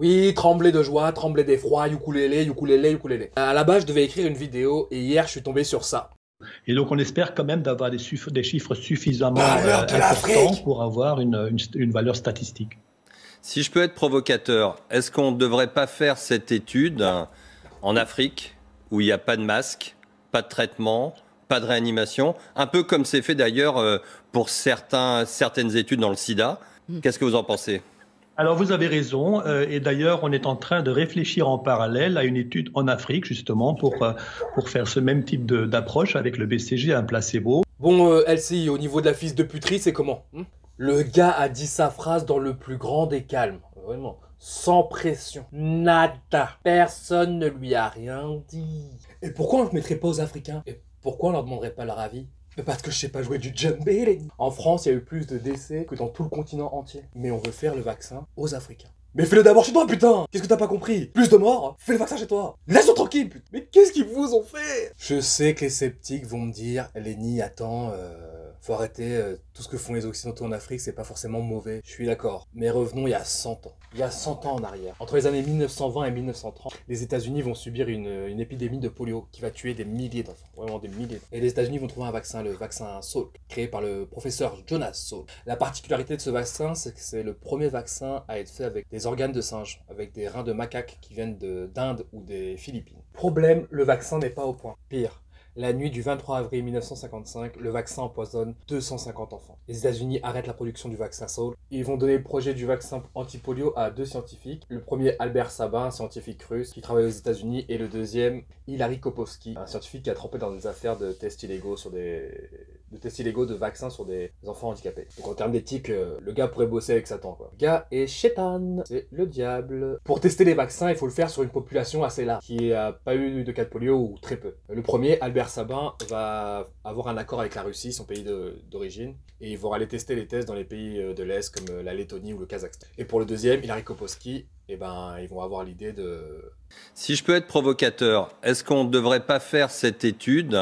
Oui, trembler de joie, trembler d'effroi, ukulélé, ukulélé, ukulélé. À la base, je devais écrire une vidéo et hier, je suis tombé sur ça. Et donc, on espère quand même d'avoir des chiffres suffisamment Malheur de importants l'Afrique! pour avoir une valeur statistique. Si je peux être provocateur, est-ce qu'on ne devrait pas faire cette étude en Afrique, où il n'y a pas de masque, pas de traitement, pas de réanimation, un peu comme c'est fait d'ailleurs pour certaines études dans le sida? Qu'est-ce que vous en pensez? Alors, vous avez raison. Et d'ailleurs, on est en train de réfléchir en parallèle à une étude en Afrique, justement, pour faire ce même type d'approche avec le BCG, un placebo. Bon, LCI, au niveau de la fils de puterie, c'est comment? Le gars a dit sa phrase dans le plus grand des calmes. Vraiment. Sans pression. Nada. Personne ne lui a rien dit. Et pourquoi on ne le mettrait pas aux Africains? Et pourquoi on leur demanderait pas leur avis? Parce que je sais pas jouer du djembé. En France, il y a eu plus de décès que dans tout le continent entier. Mais on veut faire le vaccin aux Africains. Mais fais-le d'abord chez toi, putain! Qu'est-ce que t'as pas compris? Plus de morts? Fais le vaccin chez toi! Laisse-le tranquille, putain! Mais qu'est-ce qu'ils vous ont fait? Je sais que les sceptiques vont me dire, Lenny, attends, faut arrêter, tout ce que font les Occidentaux en Afrique, c'est pas forcément mauvais. Je suis d'accord. Mais revenons il y a 100 ans. Il y a 100 ans en arrière. Entre les années 1920 et 1930, les États-Unis vont subir une épidémie de polio qui va tuer des milliers d'enfants. Vraiment des milliers. Et les États-Unis vont trouver un vaccin, le vaccin Salk, créé par le professeur Jonas Salk. La particularité de ce vaccin, c'est que c'est le premier vaccin à être fait avec des organes de singe, avec des reins de macaque qui viennent d'Inde ou des Philippines. Problème, le vaccin n'est pas au point. Pire. La nuit du 23 avril 1955, le vaccin empoisonne 250 enfants. Les États-Unis arrêtent la production du vaccin Salk. Ils vont donner le projet du vaccin anti-polio à deux scientifiques. Le premier, Albert Sabin, un scientifique russe qui travaille aux États-Unis, et le deuxième, Hilary Kopovsky, un scientifique qui a trempé dans des affaires de tests illégaux de vaccins sur des enfants handicapés. Donc en termes d'éthique, le gars pourrait bosser avec Satan, quoi. Le gars est chétan, c'est le diable. Pour tester les vaccins, il faut le faire sur une population assez large, qui n'a pas eu de cas de polio ou très peu. Le premier, Albert Sabin, va avoir un accord avec la Russie, son pays d'origine, et ils vont aller tester les tests dans les pays de l'Est comme la Lettonie ou le Kazakhstan. Et pour le deuxième, Hilary Kopovsky, eh ben, ils vont avoir l'idée de... Si je peux être provocateur, est-ce qu'on ne devrait pas faire cette étude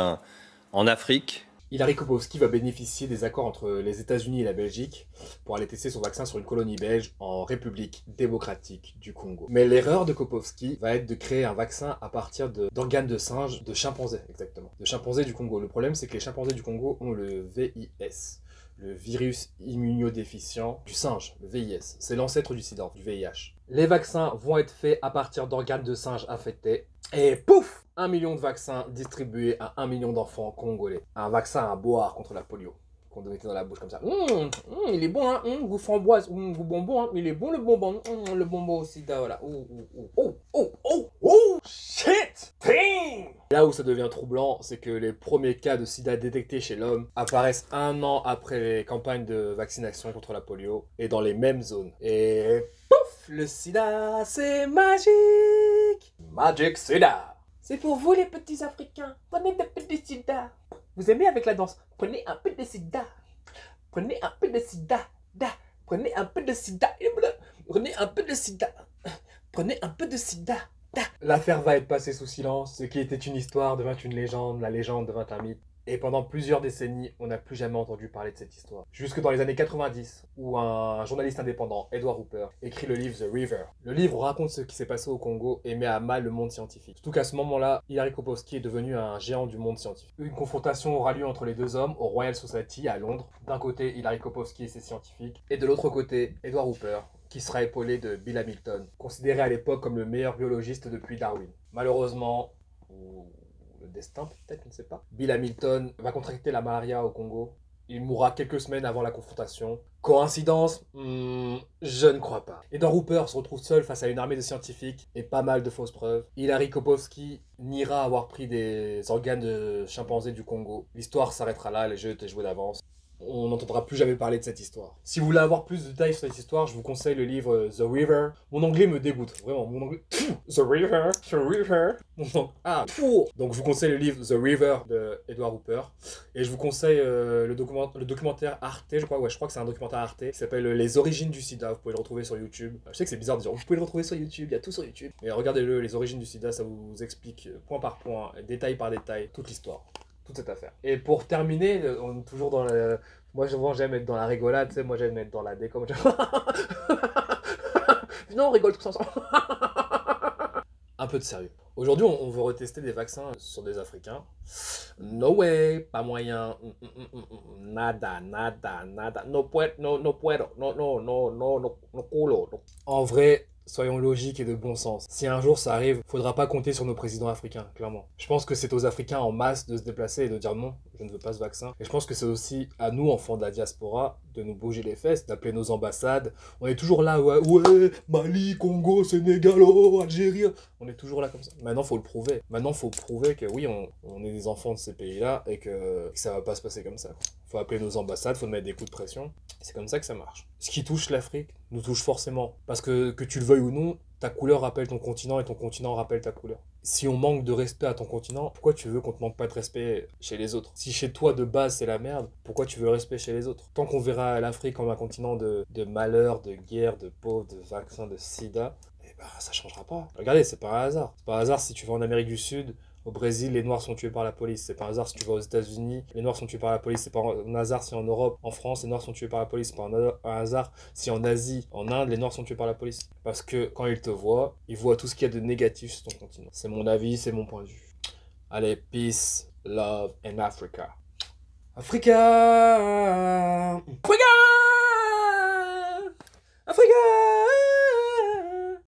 en Afrique? Hilary Kopovsky va bénéficier des accords entre les États-Unis et la Belgique pour aller tester son vaccin sur une colonie belge en République démocratique du Congo. Mais l'erreur de Kopovsky va être de créer un vaccin à partir d'organes de singes, de chimpanzés exactement, de chimpanzés du Congo. Le problème, c'est que les chimpanzés du Congo ont le VIS, le virus immunodéficient du singe, le VIS. C'est l'ancêtre du sida, du VIH. Les vaccins vont être faits à partir d'organes de singes infectés. Et pouf! 1 million de vaccins distribués à 1 million d'enfants congolais. Un vaccin à boire contre la polio. Qu'on mettait dans la bouche comme ça. Il est bon, hein? Goût framboise, goût bonbon, hein? Il est bon le bonbon. Le bonbon au sida, voilà. Oh, shit! Dang! Là où ça devient troublant, c'est que les premiers cas de sida détectés chez l'homme apparaissent 1 an après les campagnes de vaccination contre la polio et dans les mêmes zones. Et pouf! Le sida, c'est magique! Magic Sida! C'est pour vous les petits Africains. Prenez un peu de sida. Vous aimez avec la danse. Prenez un peu de sida. Prenez un peu de sida. Prenez un peu de sida. Prenez un peu de sida. Prenez un peu de sida. L'affaire va être passée sous silence. Ce qui était une histoire devint une légende. La légende devint un mythe. Et pendant plusieurs décennies, on n'a plus jamais entendu parler de cette histoire. Jusque dans les années 90, où un journaliste indépendant, Edward Hooper, écrit le livre The River. Le livre raconte ce qui s'est passé au Congo et met à mal le monde scientifique. Surtout qu'à ce moment-là, Hilary Kopovsky est devenu un géant du monde scientifique. Une confrontation aura lieu entre les deux hommes au Royal Society à Londres. D'un côté, Hilary Kopovsky et ses scientifiques, et de l'autre côté, Edward Hooper, qui sera épaulé de Bill Hamilton, considéré à l'époque comme le meilleur biologiste depuis Darwin. Malheureusement, le destin peut-être, on ne sait pas. Bill Hamilton va contracter la malaria au Congo. Il mourra quelques semaines avant la confrontation. Coïncidence? Je ne crois pas. Edward Hooper se retrouve seul face à une armée de scientifiques et pas mal de fausses preuves. Hilary Kopovsky niera avoir pris des organes de chimpanzés du Congo. L'histoire s'arrêtera là, les jeux étaient joués d'avance. On n'entendra plus jamais parler de cette histoire. Si vous voulez avoir plus de détails sur cette histoire, je vous conseille le livre The River. Mon anglais me dégoûte, vraiment, mon anglais... The River. Donc je vous conseille le livre The River de Edward Hooper. Et je vous conseille le documentaire Arte, je crois que c'est un documentaire Arte, qui s'appelle Les origines du sida. Vous pouvez le retrouver sur YouTube. Je sais que c'est bizarre de dire, vous pouvez le retrouver sur YouTube, il y a tout sur YouTube. Mais regardez-le, Les origines du sida, ça vous explique point par point, détail par détail, toute l'histoire. Toute cette affaire. Et pour terminer, on est toujours dans le... Moi, j'aime être dans la rigolade, tu sais, moi j'aime être dans la décom. Non, on rigole tous ensemble. Un peu de sérieux. Aujourd'hui, on veut retester des vaccins sur des Africains. No way, pas moyen. Nada, nada, nada. No puedo, no puedo. No culo. En vrai, soyons logiques et de bon sens. Si un jour ça arrive, faudra pas compter sur nos présidents africains, clairement. Je pense que c'est aux Africains en masse de se déplacer et de dire non, je ne veux pas ce vaccin. Et je pense que c'est aussi à nous, enfants de la diaspora, de nous bouger les fesses, d'appeler nos ambassades. On est toujours là, ouais, Mali, Congo, Sénégal, oh, Algérie. On est toujours là comme ça. Maintenant, faut le prouver. Maintenant, faut prouver que oui, on est des enfants de ces pays-là et que ça va pas se passer comme ça. Faut appeler nos ambassades, faut mettre des coups de pression. C'est comme ça que ça marche. Ce qui touche l'Afrique nous touche forcément. Parce que tu le veuilles ou non, ta couleur rappelle ton continent et ton continent rappelle ta couleur. Si on manque de respect à ton continent, pourquoi tu veux qu'on te manque pas de respect chez les autres? Si chez toi de base c'est la merde, pourquoi tu veux le respect chez les autres? Tant qu'on verra l'Afrique comme un continent de malheur, de guerre, de pauvres, de vaccins, de sida, eh ben ça changera pas. Regardez, c'est pas un hasard. C'est pas un hasard si tu vas en Amérique du Sud. Au Brésil, les Noirs sont tués par la police. C'est pas un hasard si tu vas aux États-Unis, les Noirs sont tués par la police. C'est pas un hasard si en Europe, en France, les Noirs sont tués par la police. C'est pas un hasard si en Asie, en Inde, les Noirs sont tués par la police. Parce que quand ils te voient, ils voient tout ce qu'il y a de négatif sur ton continent. C'est mon avis, c'est mon point de vue. Allez, peace, love and Africa. Africa! Africa! Africa!